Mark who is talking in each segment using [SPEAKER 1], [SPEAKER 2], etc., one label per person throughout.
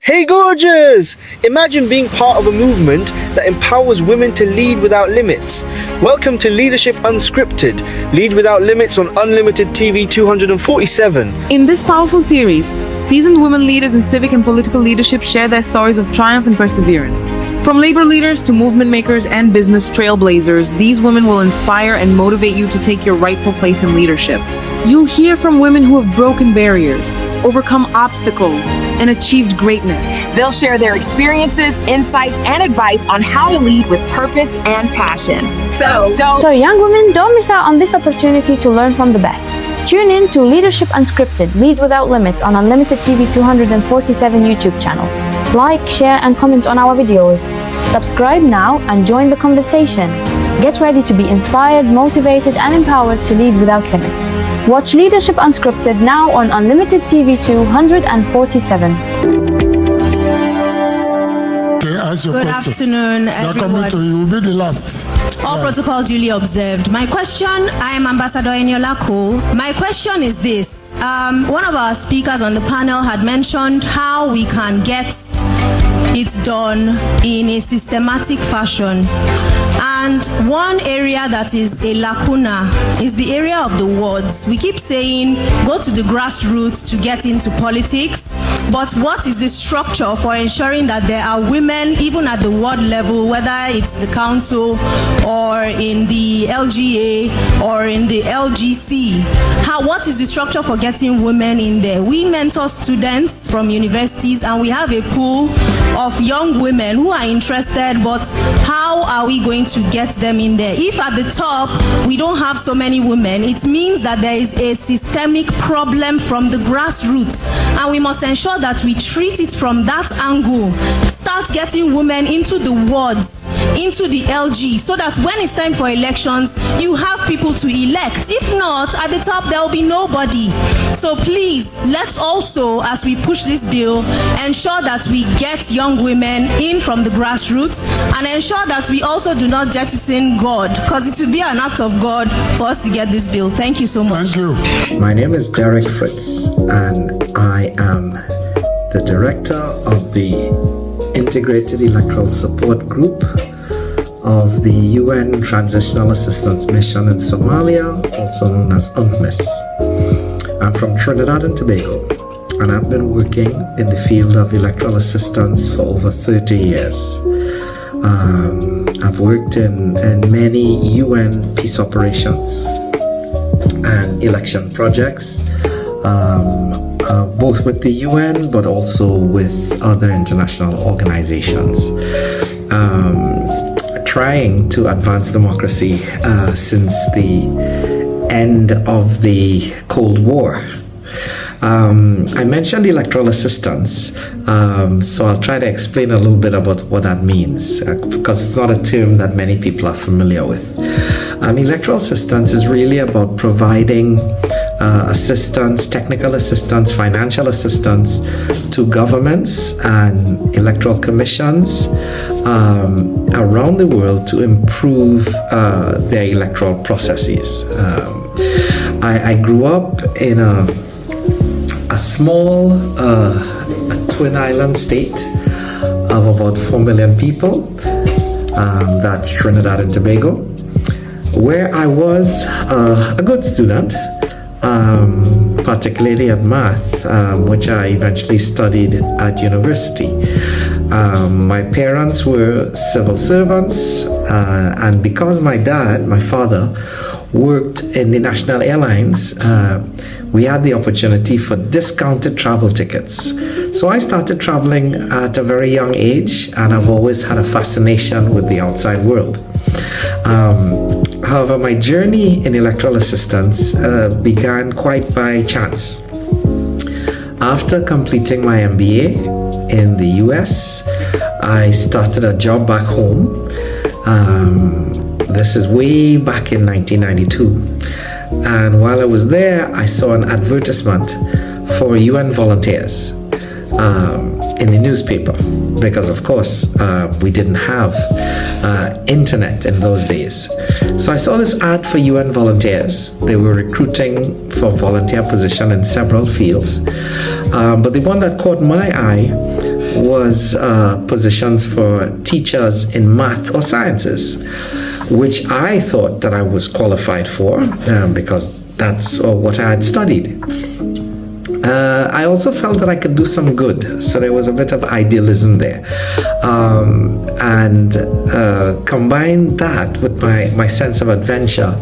[SPEAKER 1] Hey gorgeous! Imagine being part of a movement that empowers women to lead without limits. Welcome to Leadership Unscripted. Lead without limits on Unlimited TV 247.
[SPEAKER 2] In this powerful series, seasoned women leaders in civic and political leadership share their stories of triumph and perseverance. From labor leaders to movement makers and business trailblazers, these women will inspire and motivate you to take your rightful place in leadership. You'll hear from women who have broken barriers, overcome obstacles, and achieved greatness.
[SPEAKER 3] They'll share their experiences, insights, and advice on how to lead with purpose and passion.
[SPEAKER 4] So young women, don't miss out on this opportunity to learn from the best. Tune in to Leadership Unscripted, Lead Without Limits on Unlimited TV 247 YouTube channel. Like, share, and comment on our videos. Subscribe now and join the conversation. Get ready to be inspired, motivated, and empowered to lead without limits. Watch Leadership Unscripted now on Unlimited TV 247.
[SPEAKER 5] Good afternoon, everyone.
[SPEAKER 6] You're coming to, you will be the last.
[SPEAKER 5] All protocol duly observed. My question, I am Ambassador Eniola Cole. My question is this. One of our speakers on the panel had mentioned how we can get it done in a systematic fashion. And one area that is a lacuna is the area of the wards. We keep saying go to the grassroots to get into politics, but what is the structure for ensuring that there are women even at the ward level, whether it's the council or in the LGA or in the LGC? What is the structure for getting women in there? We mentor students from universities and we have a pool of young women who are interested, but how are we going to get them in there? If at the top we don't have so many women, it means that there is a systemic problem from the grassroots, and we must ensure that we treat it from that angle. Start getting women into the wards, into the LG, so that when it's time for elections, you have people to elect. If not, at the top there will be nobody. So please, let's also, as we push this bill, ensure that we get young women in from the grassroots, and ensure that we also do not jettison God, because it will be an act of God for us to get this bill. Thank you so much.
[SPEAKER 6] Thank you.
[SPEAKER 7] My name is Deryck Fritz, and I am the director of the Integrated Electoral Support Group of the UN Transitional Assistance Mission in Somalia, also known as UNTMIS. I'm from Trinidad and Tobago, and I've been working in the field of electoral assistance for over 30 years. I've worked in many UN peace operations and election projects, both with the UN but also with other international organizations, trying to advance democracy since the end of the Cold War. I mentioned electoral assistance, so I'll try to explain a little bit about what that means, because it's not a term that many people are familiar with. Electoral assistance is really about providing assistance, technical assistance, financial assistance to governments and electoral commissions around the world to improve their electoral processes. I grew up in a small twin island state of about 4 million people, that's Trinidad and Tobago, where I was a good student, particularly at math, which I eventually studied at university. My parents were civil servants, and because my father, worked in the national airlines, we had the opportunity for discounted travel tickets. So I started traveling at a very young age, and I've always had a fascination with the outside world. However, my journey in electoral assistance began quite by chance. After completing my MBA in the US, I started a job back home. This is way back in 1992. And while I was there, I saw an advertisement for UN volunteers in the newspaper, because of course we didn't have internet in those days. So I saw this ad for UN volunteers. They were recruiting for volunteer position in several fields, but the one that caught my eye was positions for teachers in math or sciences, which I thought that I was qualified for because that's what I had studied. I also felt that I could do some good, so there was a bit of idealism there, and combine that with my sense of adventure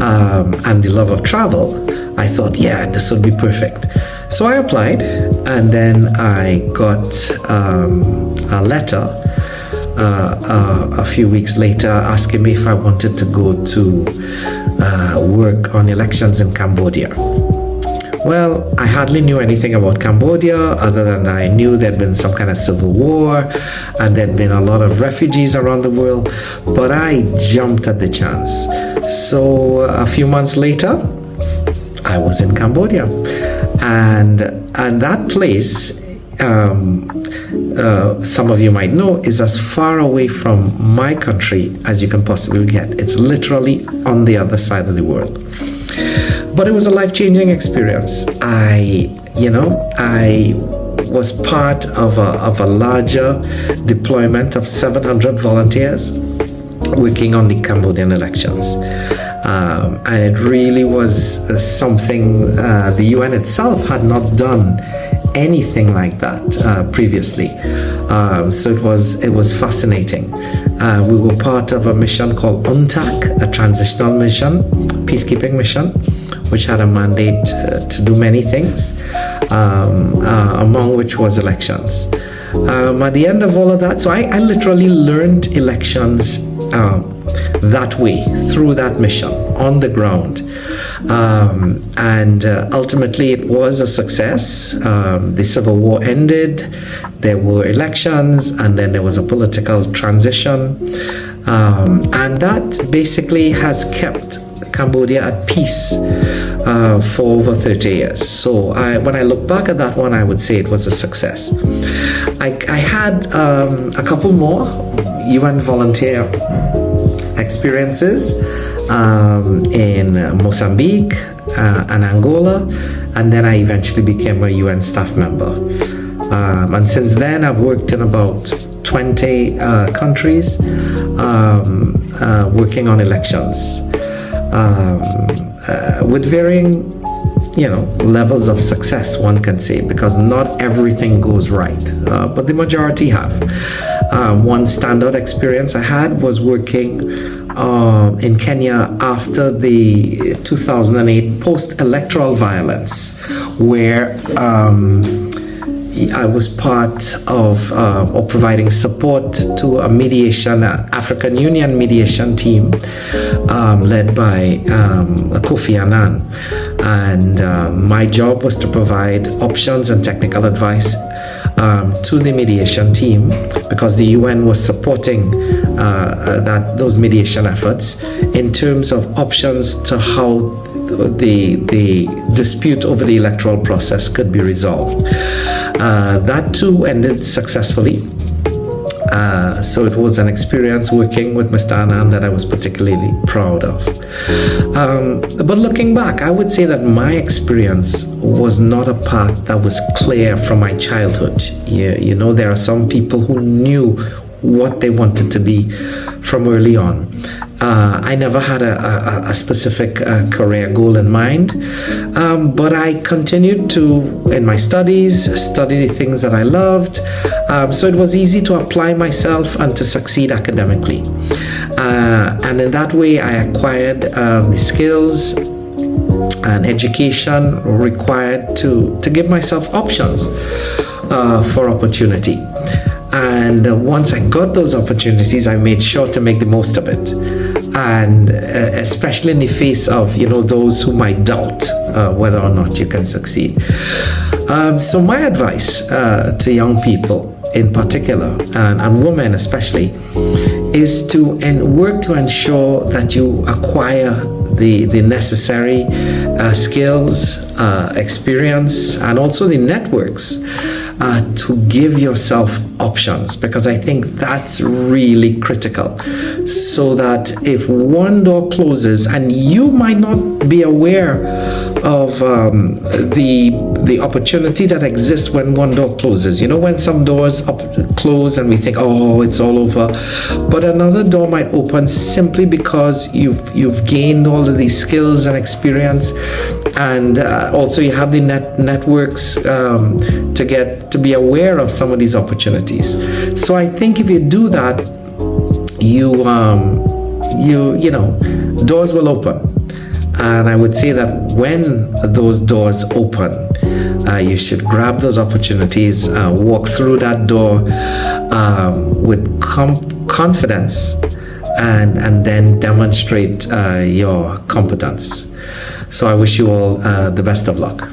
[SPEAKER 7] and the love of travel. I thought, yeah, this would be perfect. So I applied, and then I got a letter a few weeks later asking me if I wanted to go to work on elections in Cambodia. Well, I hardly knew anything about Cambodia other than I knew there'd been some kind of civil war and there'd been a lot of refugees around the world, but I jumped at the chance. So a few months later, I was in Cambodia, and that place, some of you might know, is as far away from my country as you can possibly get. It's literally on the other side of the world. But it was a life-changing experience. I was part of a larger deployment of 700 volunteers working on the Cambodian elections. And it really was something the UN itself had not done anything like that previously. So it was fascinating. We were part of a mission called UNTAC, a transitional mission, peacekeeping mission, which had a mandate to do many things, among which was elections. At the end of all of that, so I literally learned elections that way, through that mission, on the ground. And ultimately it was a success. The civil war ended, there were elections, and then there was a political transition. And that basically has kept Cambodia at peace for over 30 years. So when I look back at that one, I would say it was a success. I had a couple more UN volunteer experiences in Mozambique and Angola, and then I eventually became a UN staff member. And since then, I've worked in about 20 countries working on elections with varying levels of success, one can say, because not everything goes right, but the majority have. One standout experience I had was working in Kenya after the 2008 post-electoral violence, where I was part of providing support to a African Union mediation team led by Kofi Annan. And my job was to provide options and technical advice to the mediation team, because the UN was supporting those mediation efforts in terms of options to how the dispute over the electoral process could be resolved. That too ended successfully. So it was an experience working with Mr. Anand that I was particularly proud of. But looking back, I would say that my experience was not a path that was clear from my childhood. There are some people who knew what they wanted to be from early on. I never had a specific career goal in mind, but I continued to, in my studies, study the things that I loved. So it was easy to apply myself and to succeed academically. And in that way, I acquired the skills and education required to give myself options for opportunity. And once I got those opportunities, I made sure to make the most of it. And especially in the face of, those who might doubt whether or not you can succeed. So my advice to young people in particular, and women especially, is to work to ensure that you acquire the necessary skills, experience, and also the networks to give yourself options, because I think that's really critical, so that if one door closes and you might not be aware of the opportunity that exists when one door closes. You know, when some doors close and we think, oh, it's all over, but another door might open simply because you've gained all of these skills and experience, and also you have the networks to be aware of some of these opportunities. So I think if you do that, you know, doors will open. And I would say that when those doors open, you should grab those opportunities, walk through that door with confidence, and then demonstrate your competence. So I wish you all the best of luck.